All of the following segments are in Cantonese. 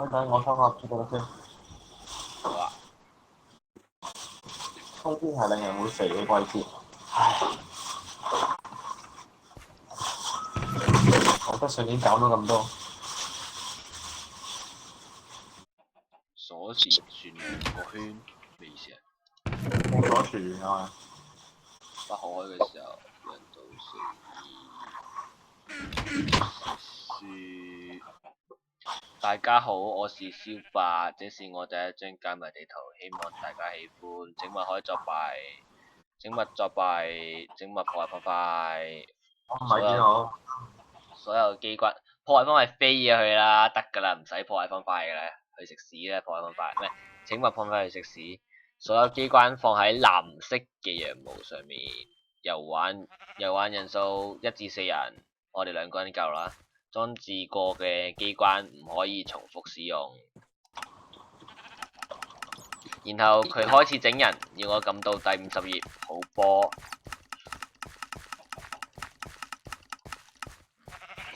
等我收下住咗先。好啊，冬天係令人會肥嘅季節。唉，我覺得上年減咗咁多。鎖匙轉兩個圈，咩意思啊？冇鎖匙啊！不可開嘅時候，人到四二。大家好，我是燒霸，這是我第一張加密地圖，希望大家喜歡。整物可以作弊，整物作弊，整物破壞方塊。我唔係幾好。所有機關破壞方塊飛咗去啦，得㗎啦，唔使破壞方塊㗎啦，去食屎啦！破壞方塊咩？整物破壞去食屎。所有機關放喺藍色嘅羊毛上面，遊玩人數1至4人，我哋2個人夠啦。裝置過嘅機關唔可以重複使用。然後佢開始整人，要我撳到第50頁，好波。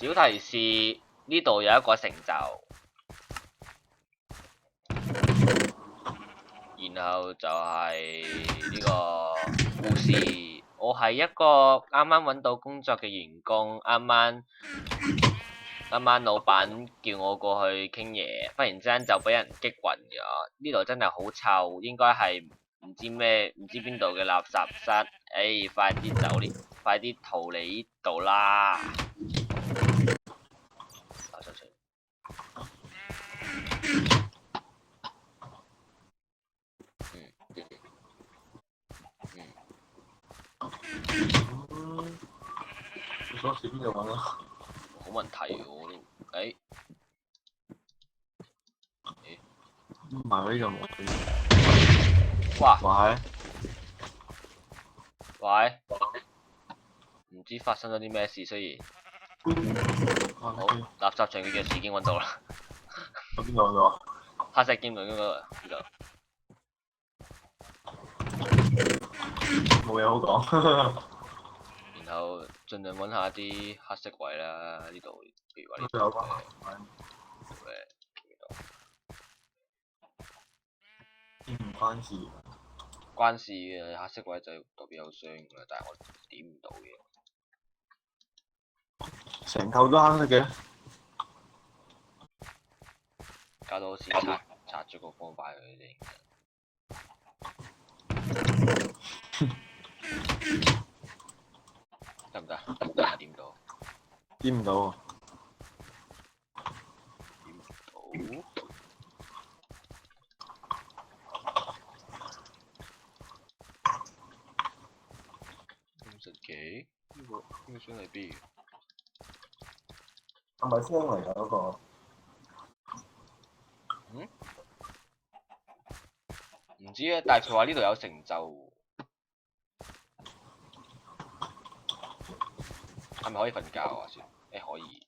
小提示，呢度有一個成就，然後就係呢個故事。我係一個啱啱揾到工作嘅員工，啱啱老闆叫我過去傾嘢，忽然之間就俾人擊暈咗。呢度真係好臭，應該係唔知邊度嘅垃圾室。快啲走呢，快啲逃離呢度啦！跑出去。鎖匙邊度揾啊？好問題喎，我都唔係呢度冇。哇！喂！唔知發生咗啲咩事，雖然好好，垃圾場嘅鑰匙已經揾到啦。喺邊度揾到啊？黑色劍輪嗰個呢度。冇嘢好講。然後盡量揾下啲黑色位啦，呢度譬如話呢度有個唔關事。關事嘅黑色位就特別有傷嘅，但係我點唔到嘅。成嚿都黑色嘅。搞到好似拆咗個方塊佢哋。得唔得？點唔到？點唔到啊？點唔到？咁神奇？呢個箱係邊？係咪箱嚟㗎嗰個？唔知啊，但係佢話呢度有成就，係咪可以瞓覺啊？先，可以。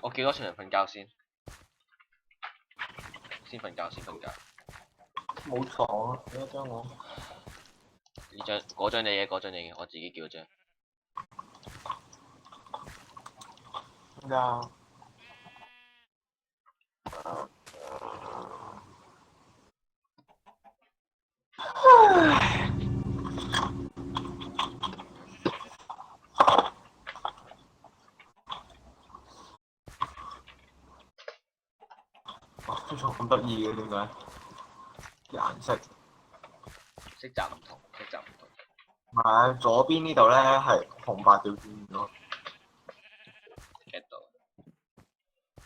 我叫多場人瞓覺先，先瞓覺。冇床啊！俾一張我。嗰張你嘅，我自己叫張。點解啊？哇！張床咁得意嘅，點解？啲顏色。色澤唔同。唔係，左邊呢度咧係紅白調轉咗。get 到。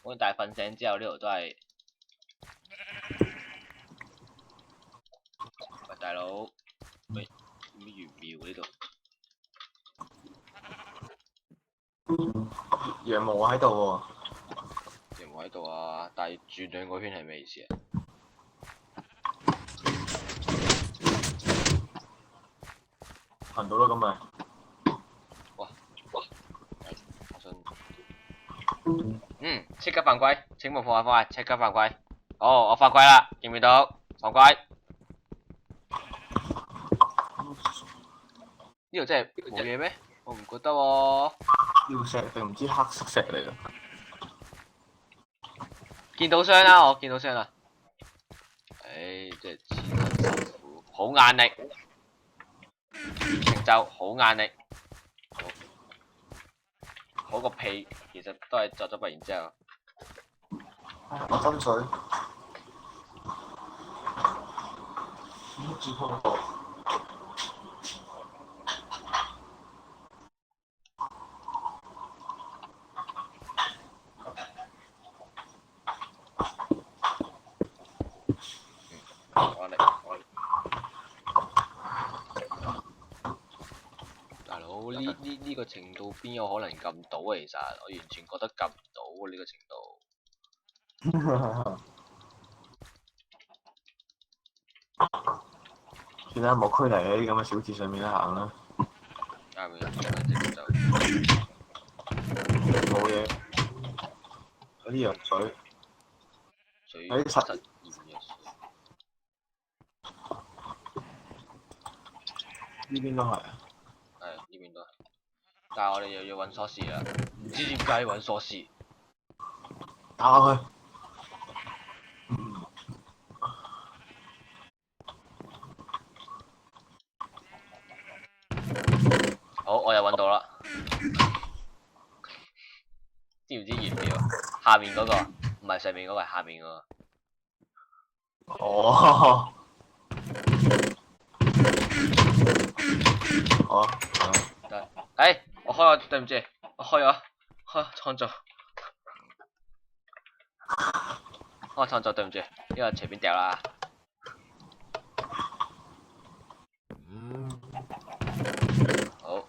我但係瞓醒之後呢度都係，喂大佬，咩玄妙呢度？羊毛喺度喎。羊毛喺度啊，但係轉2個圈係咩意思啊？行到啦咁咪。哇！我信。即刻犯規！請勿破壞方塊，即刻犯規！哦，我犯規啦，見唔見到？犯規！呢度真係冇嘢咩？我唔覺得喎。曜石定唔知黑色石嚟㗎？見到傷啦，我見到傷啦。唉，真係千辛辛苦，好眼力，成就好眼力，好個屁，其實都係作咗筆然之後。我斟水。住鋪頭。我力，大佬呢個程度邊有可能撳到啊？其實我完全覺得撳唔到喎呢個程度。算啦，冇區嚟喺啲咁嘅小節上面行啦。啱嘅，直接就冇嘢。嗰啲藥水。最喺實實驗藥水。呢邊都係啊。係呢邊都係，但係我哋又要揾鎖匙啦，唔知點解要揾鎖匙。打佢。好，我又揾到啦。知唔知玄妙？下面嗰個唔係上面嗰個，係下面嗰個。哦。好。得。誒，我開咗，對唔住，我開咗創造。開創造，對唔住，呢個隨便掉啦。好。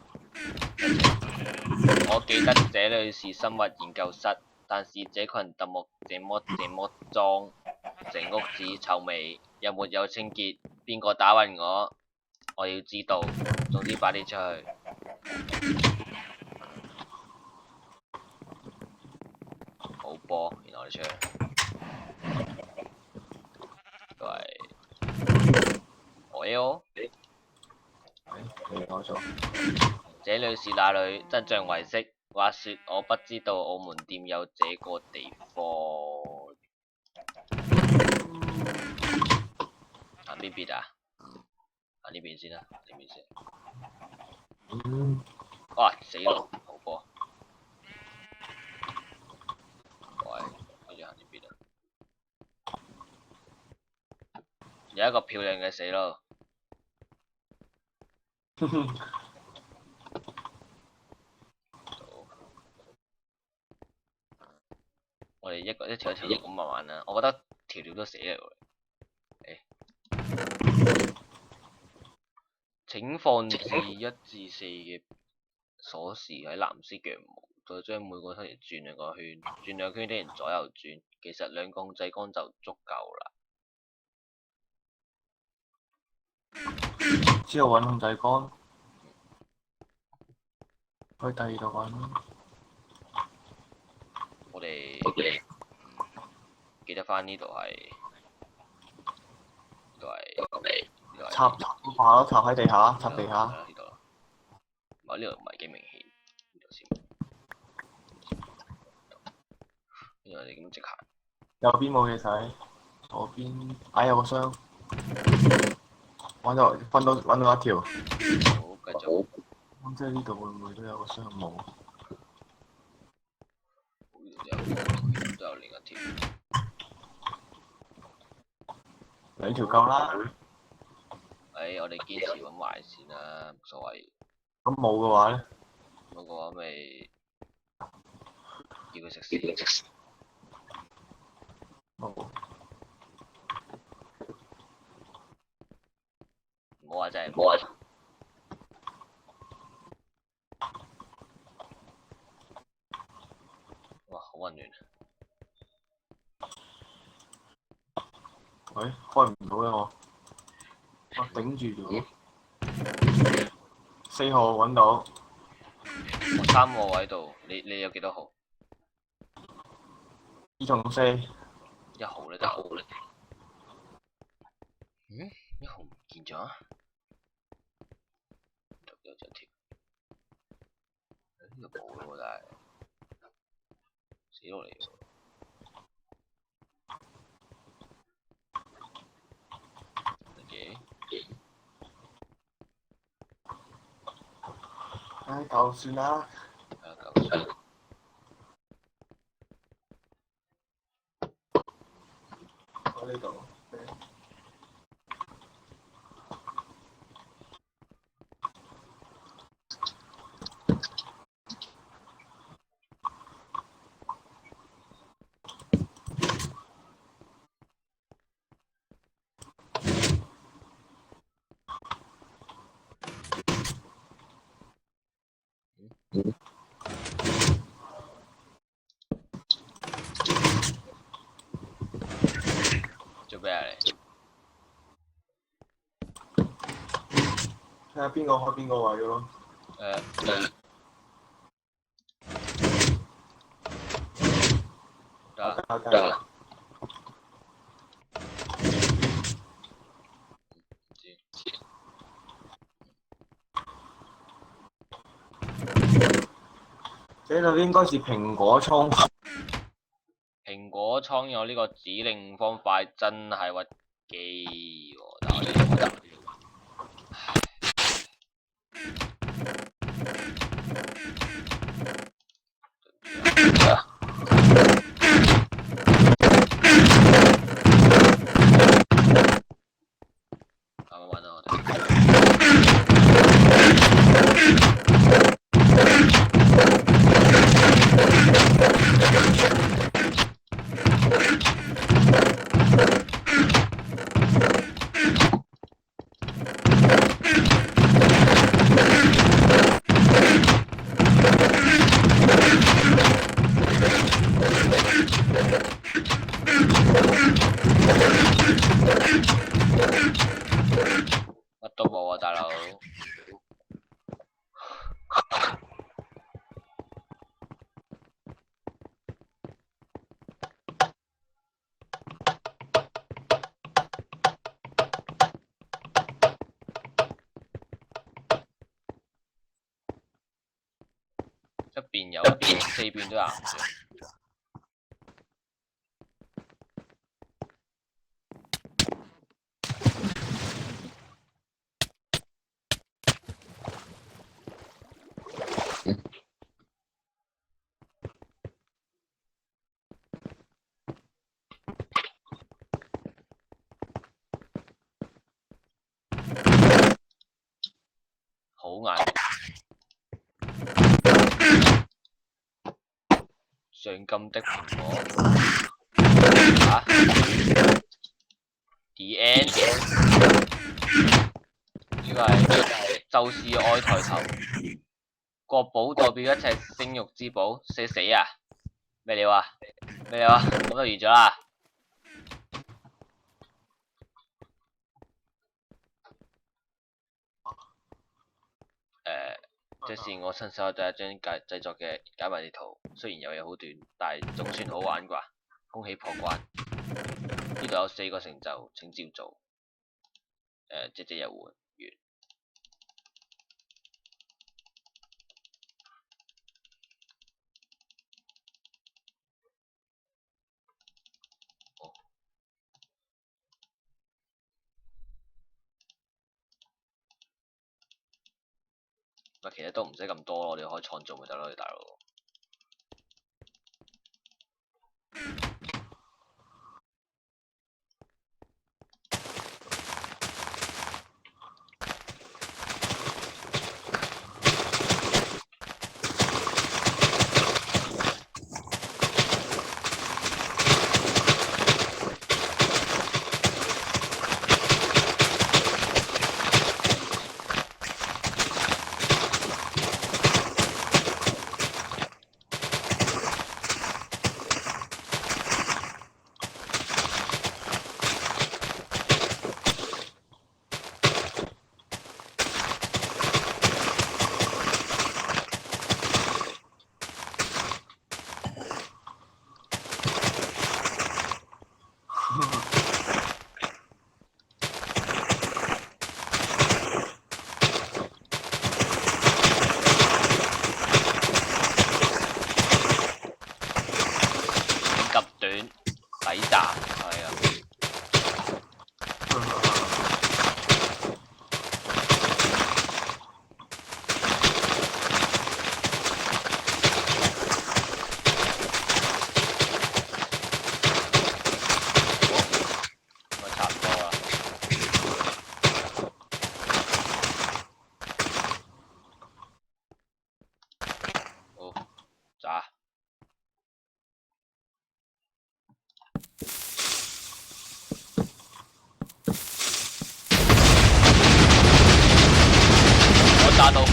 我記得這裏是生物研究室，但是這群特木這麼髒，成屋子臭味，又沒有清潔，邊個打暈我？我要知道。總之快啲出去。好波，原來我哋出去。都係我 L。你攞咗。這裏是哪裏？真相為色。話說我不知道澳門店有這個地方。行邊邊啊？行呢邊先啦，呢邊先。哇！死咯，好波。喂，跟住行呢邊啊。有一個漂亮嘅死咯。我哋一條咁慢慢啦，我覺得條條都死嚟喎。請放置1至4嘅鎖匙喺藍色羊毛，再將每個鎖匙轉2個圈，轉2圈，啲人左右轉。其實2個控制桿就足夠啦。之後揾控制桿，去第2度揾。我哋記得翻呢度係，呢度係插下咯，插喺地下，插地下。呢度，唔係呢度唔係幾明顯，呢度先。跟住我哋咁直行。右邊冇嘢使，左邊有個箱，揾到一條。好，繼續。咁即係呢度會唔會都有個箱冇？都有另一條。2條夠啦。我哋堅持揾埋先啦，冇所謂。咁冇嘅話咧？冇嘅話咪叫佢食屎。冇。唔好話真係唔好話。哇，好混亂。喂，開唔到嘅我頂住咗。4號揾到。我3個位度，你有幾多號2同4。1號咧，1號咧。1號唔見咗。有條。呢個冇咯，但係死落嚟喎。唉，就算啦，夠算。我呢度。做咩啊你？睇下邊個開邊個位咯。得得。呢度應該是蘋果倉。蘋果倉有呢個指令方塊真係屈機喎，但係啱啱玩到我哋。乜都冇啊，大佬！一邊有，四邊都硬嘅。好眼上金的蘋果嚇 The End 呢個係宙斯愛抬頭，國寶代表一切生育之寶，死啊！咩料啊？咁就完咗啦。這是我親手第一張製作嘅解謎地圖，雖然有嘢好短，但係總算好玩啩。恭喜破關！呢度有4個成就，請照做。即日換完。其實都唔使咁多咯，我哋可以創造咪得咯，大佬。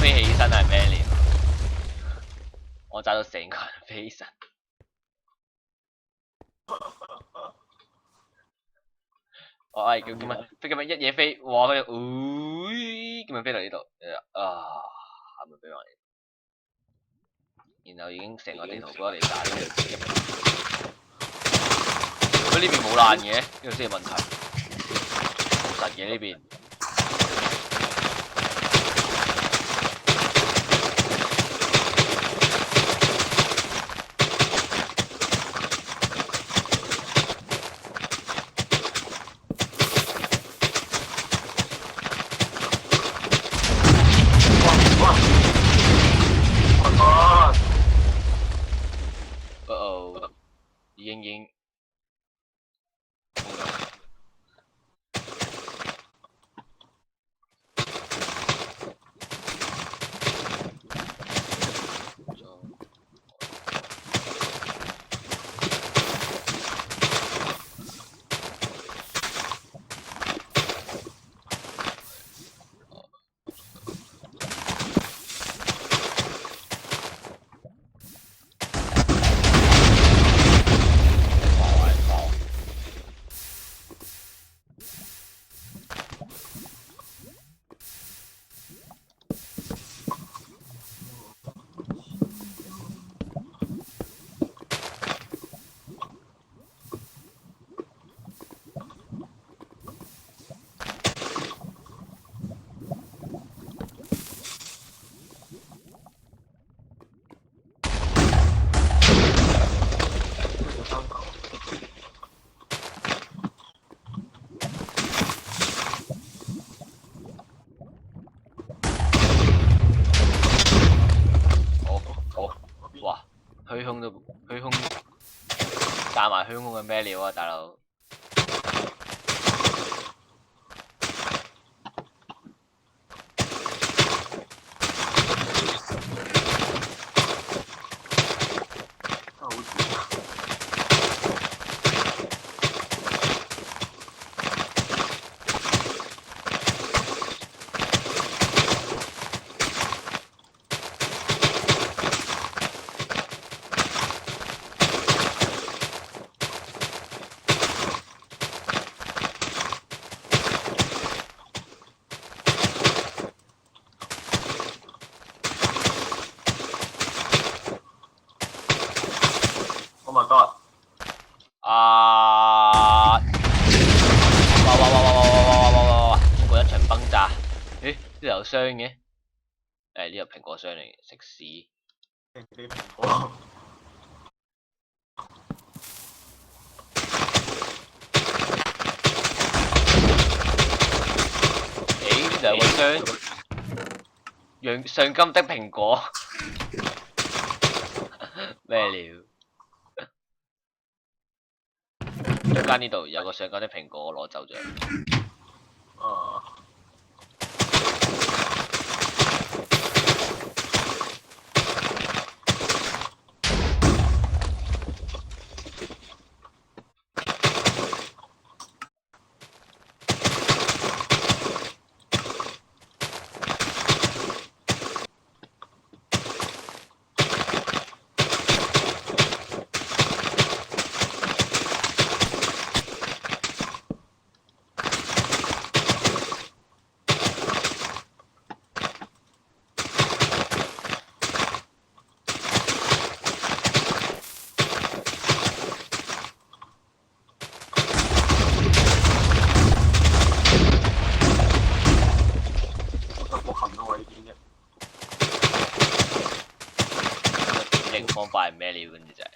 飛起身係咩料？我炸到成個人飛起身。我係叫咩？飛咁樣一嘢飛，哇！佢咁樣飛到呢度，啊，係咪飛埋嚟？然後已經成個地圖俾我哋打咗。佢呢邊冇爛嘅，呢個先係問題。實嘅呢邊。已經。虛空加埋虛空嘅咩料啊，大佬！Oh my god！ 哇！經過一場崩炸，咦？呢度有箱嘅？呢個蘋果箱嚟，食屎！啲蘋果。兩個箱，上金的蘋果，咩料？中間呢度有個上金的蘋果，我攞走咗。方法係咩料？跟住就係。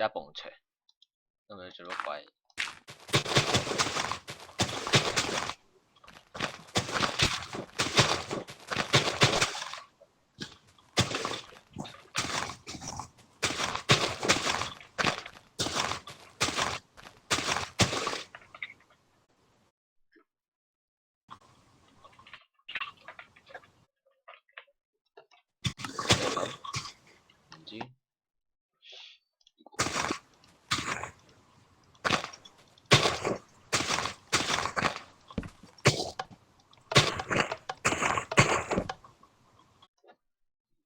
即係埲牆，咁佢做乜鬼？唔知。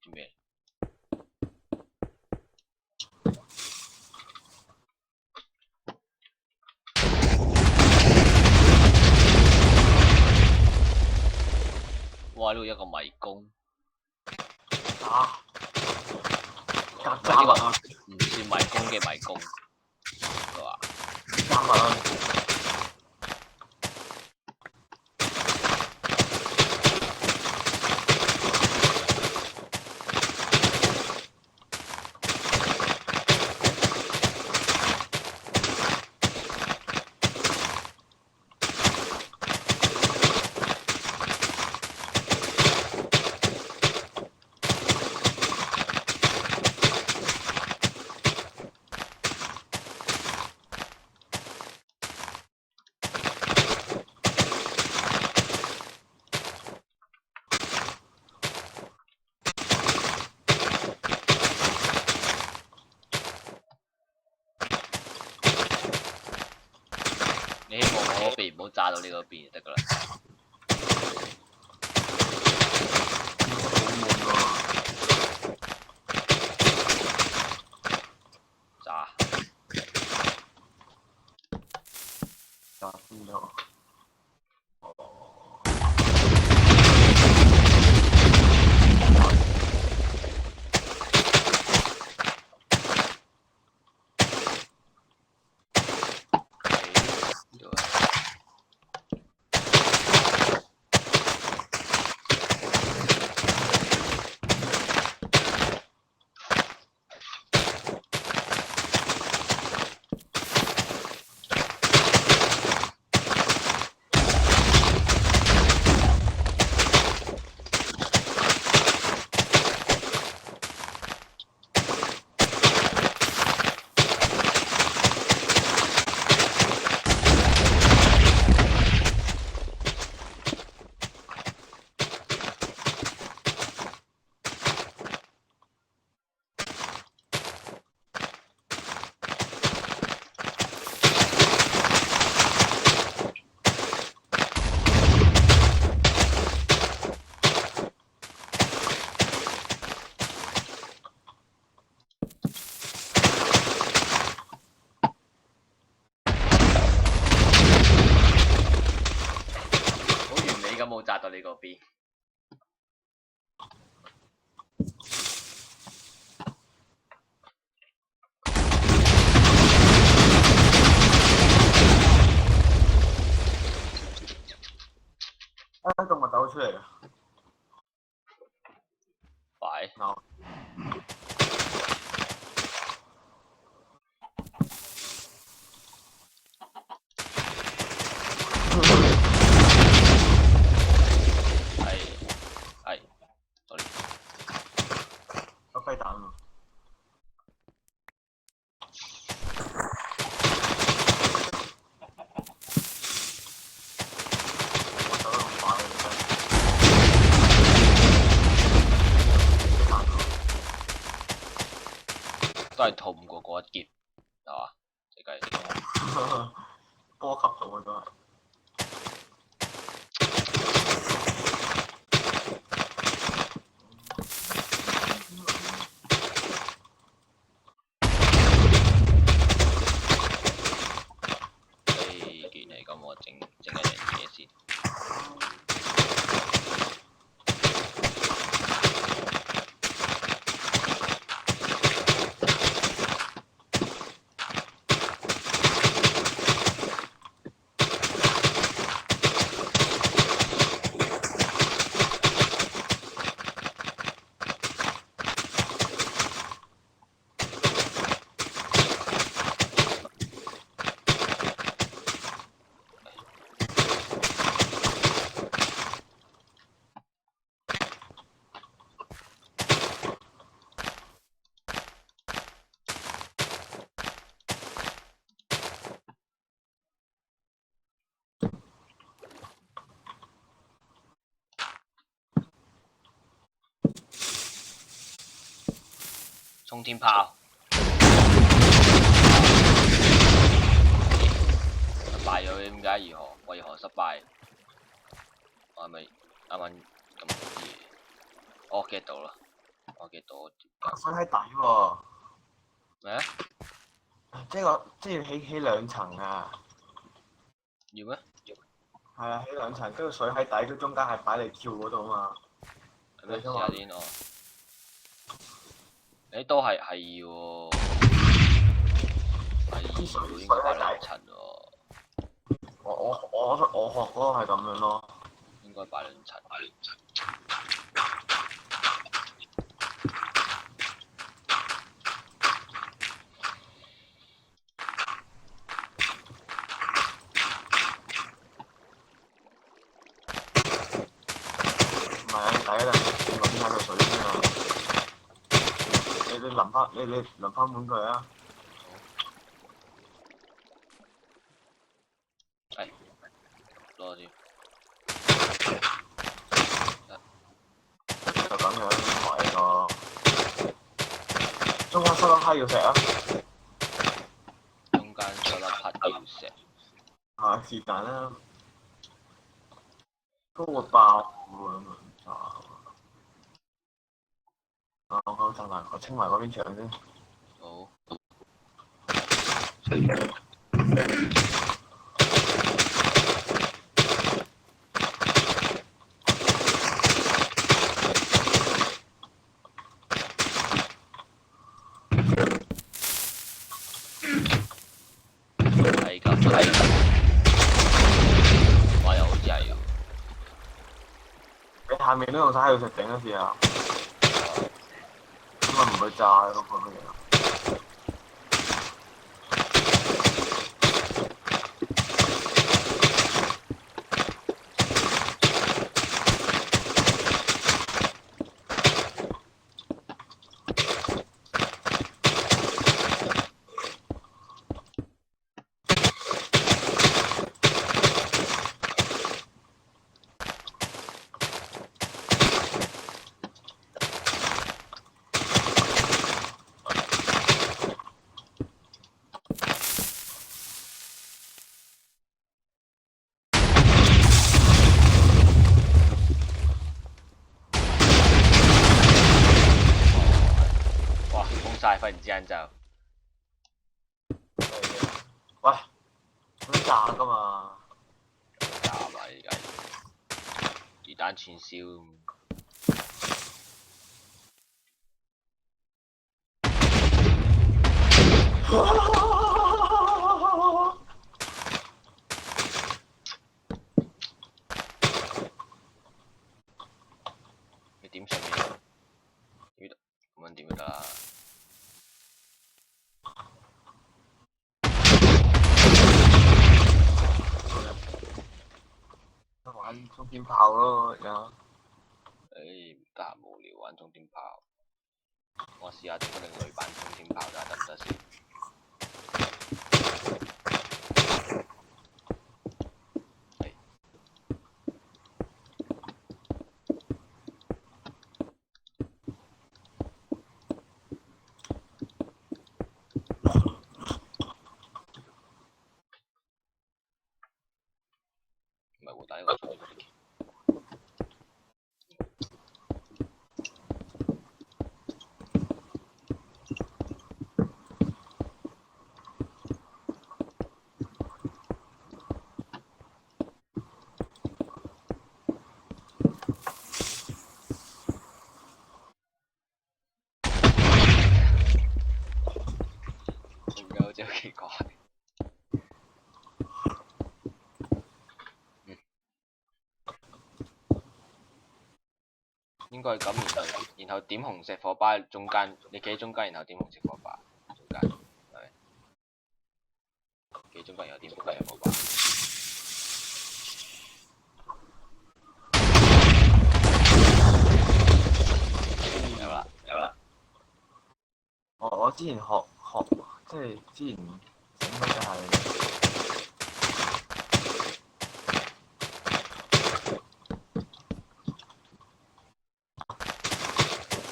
做咩？哇！呢度有個迷宮。啊！唔係呢加密啊！個唔算迷宮嘅迷宮，佢話加密啊！你希望我嗰邊唔好炸到呢個邊就得㗎啦。炸！炸邊咗？咁冇炸到你嗰邊。動物走出嚟啊！快！咬。係，sorry。有雞蛋喎。我走得咁快嘅真係。都係逃唔過嗰一劫，係嘛？隻雞。波及到啊都係。既然係咁，我整一樣嘢先。衝天炮，失敗咗，點解？如何？為何失敗？我係咪啱啱咁啲嘢？我 get 到啦，我 get 到。水喺底喎。咩啊？即係要起兩層啊！要咩？係啊，起兩層，跟住水喺底，佢中間係擺你跳嗰度啊嘛。係咩？你想話試下先哦。誒都係喎，係應該擺兩層喎。我學嗰個係咁樣咯。應該擺兩層。唔係啊，第一陣先落邊睇個水先啊！你淋翻滿佢啊！係攞先。就咁樣埋個中間塞粒黑曜石啊！中間塞粒黑曜石。啊，是但啦，都會爆喎咁啊！我陣間我清埋嗰邊牆先。好。係咁，係。哇！又好似係喎。你下面都用晒黑曜石頂一次啊！咁咪唔會炸嗰個乜嘢？晒，忽然之間就喂，會炸噶嘛？炸嘛而家，魚蛋串燒。你點上面？咁樣點就得啦。玩沖天炮咯，而家。唔得閒無聊玩沖天炮，我試下整個另類版沖天炮睇下得唔得先。唔係喎，打呢個沖天炮。好似好奇怪。應該係咁，然後點紅石火把中間，你企喺中間，然後點紅石火把中間，係咪？企中間然後點紅石火把。有啦，有啦。我之前學，即係之前整嗰隻係。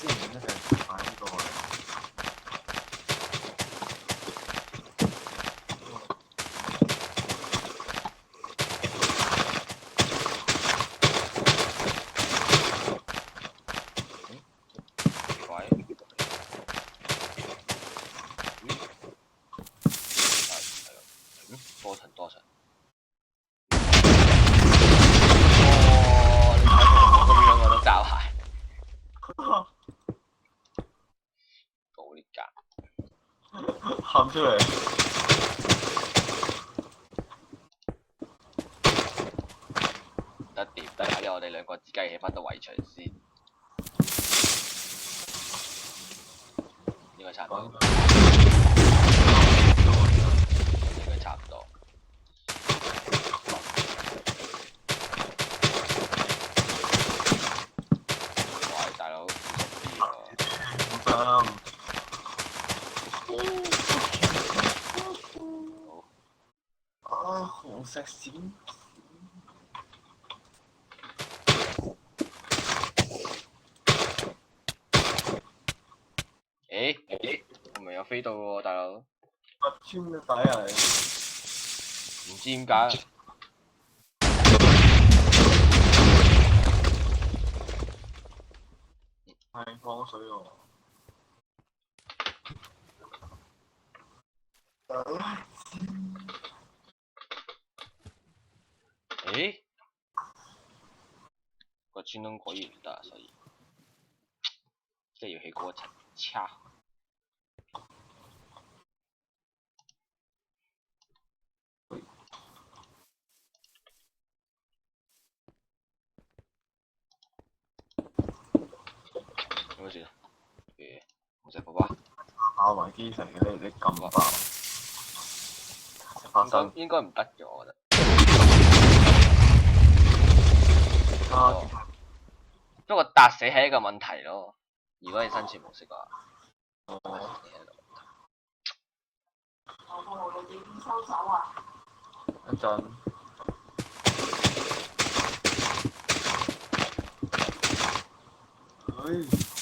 之前整嗰隻擺呢個。出嚟。得掂，得睇我哋兩個之間起翻到圍牆先。應該差唔多。應該差唔多。喂，大佬，啊，紅石閃。誒，我咪有飛到喎，大佬。唔拔穿嘅底係。知點解。係放水喎。誒，個專登果然唔得，所以即係要起嗰一層叉。有冇事啊？冇事，寶寶。爆埋機成嘅你撳爆。發生。應該唔得嘅，我覺得。不過搭死係一個問題咯。如果你生存模式嘅話。一陣。哎。